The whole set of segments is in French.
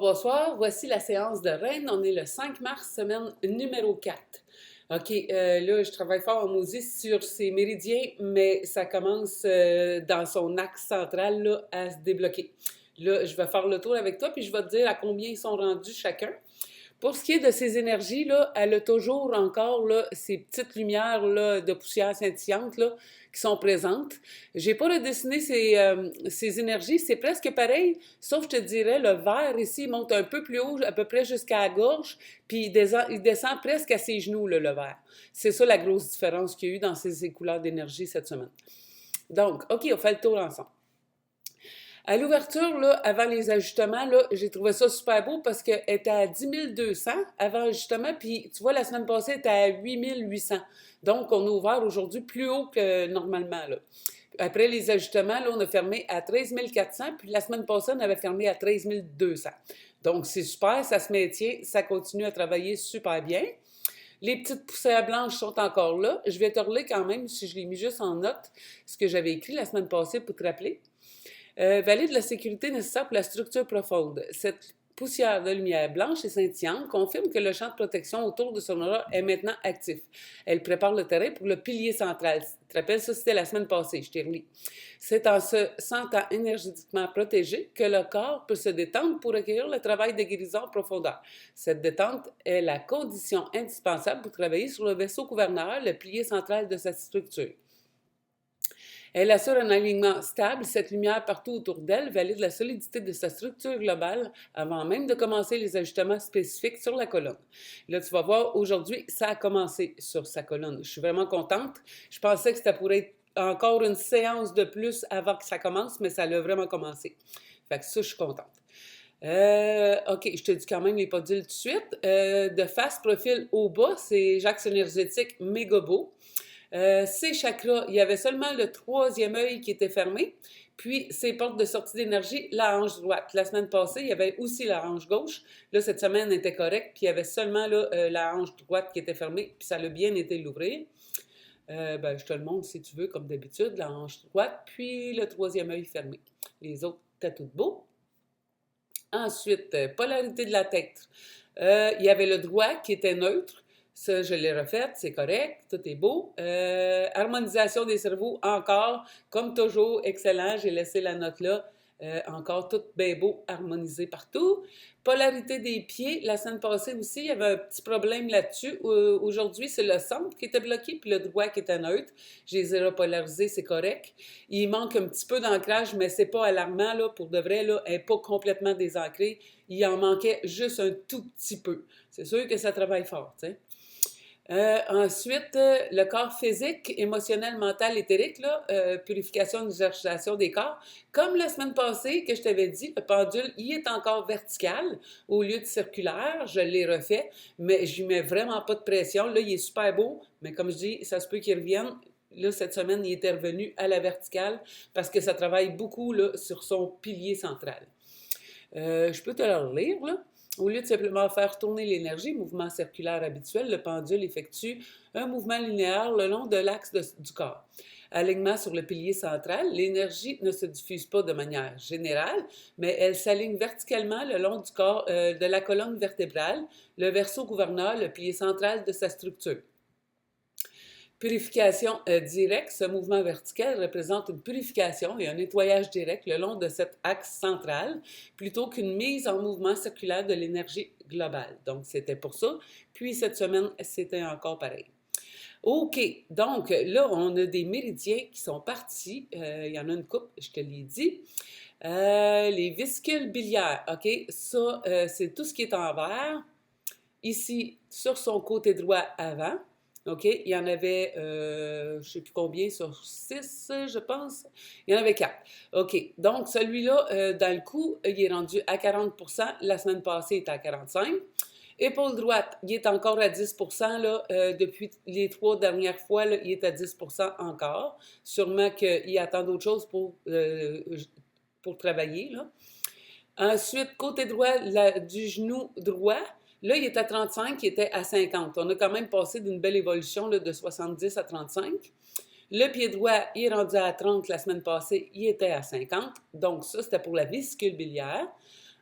Bonsoir, voici la séance de Reine. On est le 5 mars, semaine numéro 4. OK, là, je travaille fort en maudit sur ces méridiens, mais ça commence dans son axe central là, à se débloquer. Là, je vais faire le tour avec toi, puis je vais te dire à combien ils sont rendus chacun. Pour ce qui est de ces énergies, là, elle a toujours encore là, ces petites lumières là, de poussière scintillante là, qui sont présentes. J'ai pas redessiné ces énergies, c'est presque pareil, sauf je te dirais, le vert ici monte un peu plus haut, à peu près jusqu'à la gorge, puis il descend presque à ses genoux, là, le vert. C'est ça la grosse différence qu'il y a eu dans ces couleurs d'énergie cette semaine. Donc, OK, on fait le tour ensemble. À l'ouverture, là, avant les ajustements, là, j'ai trouvé ça super beau parce qu'elle était à 10 200 avant ajustement, puis tu vois, la semaine passée, elle était à 8 800. Donc, on a ouvert aujourd'hui plus haut que normalement, là. Après les ajustements, là, on a fermé à 13 400, puis la semaine passée, on avait fermé à 13 200. Donc, c'est super, ça se maintient, ça continue à travailler super bien. Les petites poussières blanches sont encore là. Je vais te relire quand même, si je l'ai mis juste en note, ce que j'avais écrit la semaine passée pour te rappeler. Valide la sécurité nécessaire pour la structure profonde. Cette poussière de lumière blanche et scintillante confirme que le champ de protection autour de son aura est maintenant actif. Elle prépare le terrain pour le pilier central. Tu te rappelles, ça c'était la semaine passée, je t'ai relis. C'est en se sentant énergétiquement protégé que le corps peut se détendre pour accueillir le travail de guérison en profondeur. Cette détente est la condition indispensable pour travailler sur le vaisseau gouverneur, le pilier central de sa structure. Elle assure un alignement stable. Cette lumière partout autour d'elle valide la solidité de sa structure globale avant même de commencer les ajustements spécifiques sur la colonne. Là, tu vas voir, aujourd'hui, ça a commencé sur sa colonne. Je suis vraiment contente. Je pensais que ça pourrait être encore une séance de plus avant que ça commence, mais ça l'a vraiment commencé. Fait que ça, je suis contente. OK, je te dis quand même les podules tout de suite. De face, profil au bas, c'est Jax énergétique méga beau. Ces chakras, il y avait seulement le troisième œil qui était fermé, puis ces portes de sortie d'énergie, la hanche droite. La semaine passée, il y avait aussi la hanche gauche. Là, cette semaine était correcte, puis il y avait seulement là, la hanche droite qui était fermée, puis ça a bien été l'ouvrir. Ben, je te le montre si tu veux, comme d'habitude, la hanche droite, puis le troisième œil fermé. Les autres, t'as tout beau. Ensuite, polarité de la tête. Il y avait le droit qui était neutre. Ça, je l'ai refait, c'est correct, tout est beau. Harmonisation des cerveaux, encore, comme toujours, excellent. J'ai laissé la note là. Encore tout bien beau, harmonisé partout. Polarité des pieds, la semaine passée aussi, il y avait un petit problème là-dessus. Aujourd'hui, c'est le centre qui était bloqué, puis le droit qui était neutre. Je les ai repolarisés, c'est correct. Il manque un petit peu d'ancrage, mais c'est pas alarmant, là, pour de vrai, là, elle n'est pas complètement désancrée. Il en manquait juste un tout petit peu. C'est sûr que ça travaille fort, tu sais. Ensuite, le corps physique, émotionnel, mental, éthérique, là, purification, exercitation des corps. Comme la semaine passée que je t'avais dit, le pendule, il est encore vertical au lieu de circulaire. Je l'ai refait, mais je lui mets vraiment pas de pression. Là, il est super beau, mais comme je dis, ça se peut qu'il revienne. Là, cette semaine, il était revenu à la verticale parce que ça travaille beaucoup là, sur son pilier central. Je peux te le relire, là. Au lieu de simplement faire tourner l'énergie, mouvement circulaire habituel, le pendule effectue un mouvement linéaire le long de l'axe du corps. Alignement sur le pilier central, l'énergie ne se diffuse pas de manière générale, mais elle s'aligne verticalement le long du corps de la colonne vertébrale, le verso gouverneur, le pilier central de sa structure. Purification directe, ce mouvement vertical représente une purification et un nettoyage direct le long de cet axe central, plutôt qu'une mise en mouvement circulaire de l'énergie globale. Donc, c'était pour ça. Puis, cette semaine, c'était encore pareil. OK, donc là, on a des méridiens qui sont partis. Il y en a une couple, je te l'ai dit. Les vésicles biliaires, OK, ça, c'est tout ce qui est en vert. Ici, sur son côté droit avant. OK? Il y en avait, je ne sais plus combien, sur 6, je pense. Il y en avait 4. OK. Donc, celui-là, dans le coup, il est rendu à 40 la semaine passée, il était à 45. Épaule droite, il est encore à 10 là, depuis les 3 dernières fois, là, il est à 10 encore. Sûrement qu'il attend d'autres choses pour travailler, là. Ensuite, côté droit du genou droit, là, il est à 35, il était à 50. On a quand même passé d'une belle évolution là, de 70 à 35. Le pied droit, il est rendu à 30 la semaine passée, il était à 50. Donc ça, c'était pour la vésicule biliaire.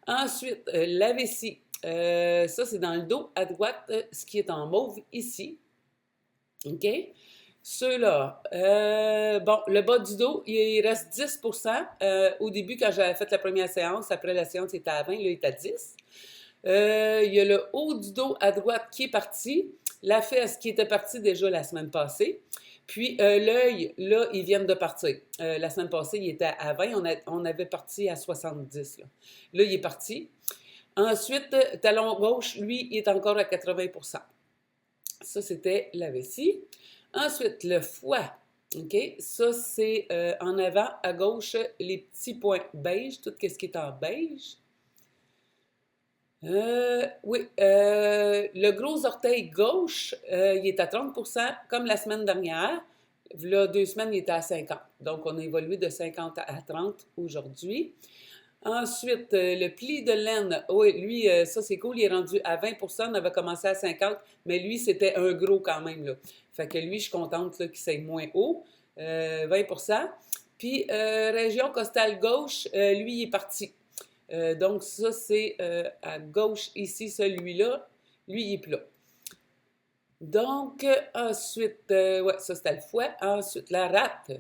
Ensuite, la vessie. Ça, c'est dans le dos à droite, ce qui est en mauve ici. OK? Ceux-là, bon, le bas du dos, il reste 10%. Au début, quand j'avais fait la première séance, après la séance, il était à 20, là, il est à 10. Il y a le haut du dos à droite qui est parti, la fesse qui était partie déjà la semaine passée, puis l'œil, là, ils viennent de partir. La semaine passée, il était à 20, on avait parti à 70. Là, il est parti. Ensuite, talon gauche, lui, il est encore à 80%. Ça, c'était la vessie. Ensuite, le foie. OK? Ça, c'est en avant, à gauche, les petits points beige, tout ce qui est en beige. Oui, le gros orteil gauche, il est à 30%, comme la semaine dernière. Là, 2 semaines, il était à 50. Donc, on a évolué de 50 à 30 aujourd'hui. Ensuite, le pli de laine, oui, lui, ça c'est cool, il est rendu à 20%, on avait commencé à 50, mais lui, c'était un gros quand même, là. Fait que lui, je suis contente qu'il soit moins haut, 20%. Puis, région costale gauche, lui, il est parti. Donc, ça, c'est à gauche ici, celui-là, lui, il est plat. Donc, ensuite, ouais, ça c'était le fouet. Ensuite, la rate.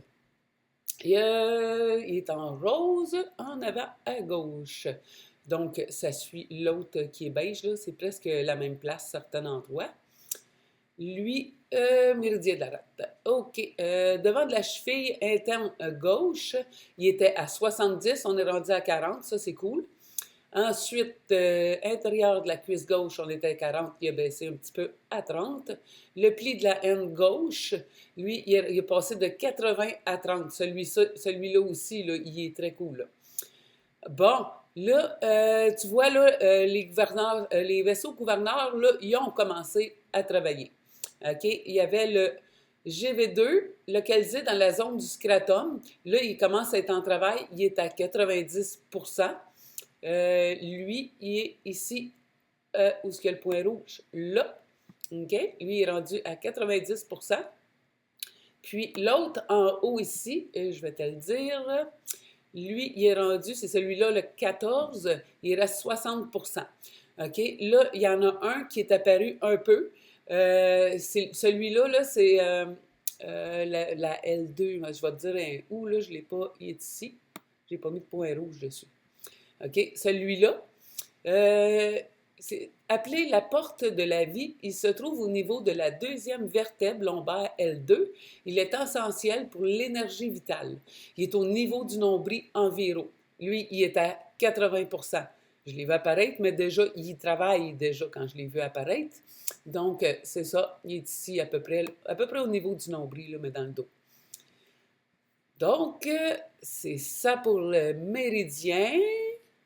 Il est en rose en avant à gauche. Donc, ça suit l'autre qui est beige, là. C'est presque la même place, certains endroits. Lui, méridien de la rate. OK. Devant de la cheville interne gauche, il était à 70. On est rendu à 40. Ça, c'est cool. Ensuite, intérieur de la cuisse gauche, on était à 40, il a baissé un petit peu à 30. Le pli de la haine gauche, lui, il est passé de 80 à 30. Celui-là aussi, là, il est très cool. Là. Bon, là, tu vois, là, les gouverneurs, les vaisseaux gouverneurs, là, ils ont commencé à travailler. OK? Il y avait le GV2, localisé dans la zone du scratum. Là, il commence à être en travail. Il est à 90%. Lui, il est ici, où est-ce qu'il y a le point rouge? Là. OK? Lui, il est rendu à 90%. Puis l'autre en haut ici, et je vais te le dire, lui, il est rendu, c'est celui-là, le 14, il reste 60%. OK? Là, il y en a un qui est apparu un peu. Celui-là, là, c'est la L2. Je vais te dire où, là, je ne l'ai pas. Il est ici. Je n'ai pas mis de point rouge dessus. OK? Celui-là, c'est appelé la porte de la vie. Il se trouve au niveau de la deuxième vertèbre lombaire L2. Il est essentiel pour l'énergie vitale. Il est au niveau du nombril environ. Lui, il est à 80%. Je l'ai vu apparaître, mais déjà, il travaille déjà quand je l'ai vu apparaître. Donc, c'est ça. Il est ici à peu près au niveau du nombril, là, mais dans le dos. Donc, c'est ça pour le méridien.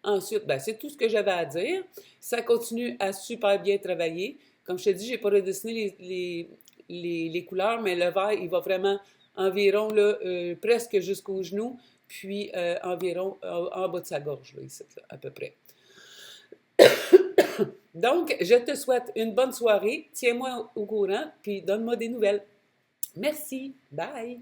Ensuite, ben, c'est tout ce que j'avais à dire. Ça continue à super bien travailler. Comme je te dis, je n'ai pas redessiné les couleurs, mais le vert, il va vraiment environ là, presque jusqu'au genou, puis environ en bas de sa gorge, là, ici, là, à peu près. Donc, je te souhaite une bonne soirée. Tiens-moi au courant, puis donne-moi des nouvelles. Merci. Bye.